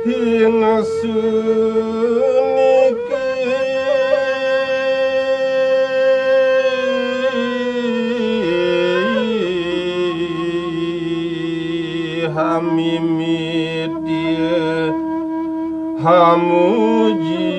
Hingsuniki hamimiti hamuji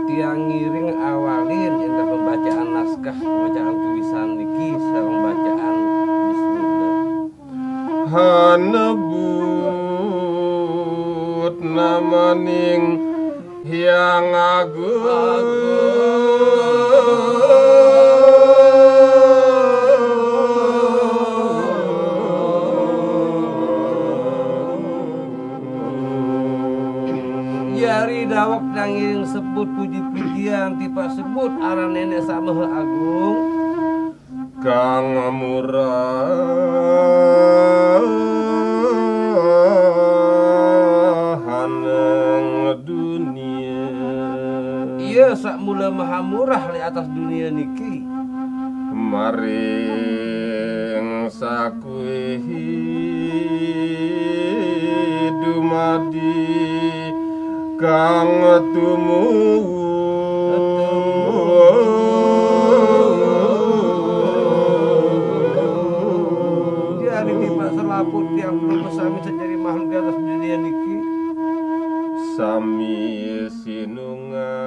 tiang ngiring awalin indah pembacaan naskah pembacaan tulisan niki sareng bacaan bismillah hanebut namaning Hyang Agung Yari dawak nanging sebut puji-pujian tipe sebut arah nenek Samehe Agung Kang murahan dunia iya sak mula maha murah di atas dunia niki maring sakuihi dumadi kang Jadi tiba selaput yang belum sami menjadi makhluk di atas dunia niki sami sinungan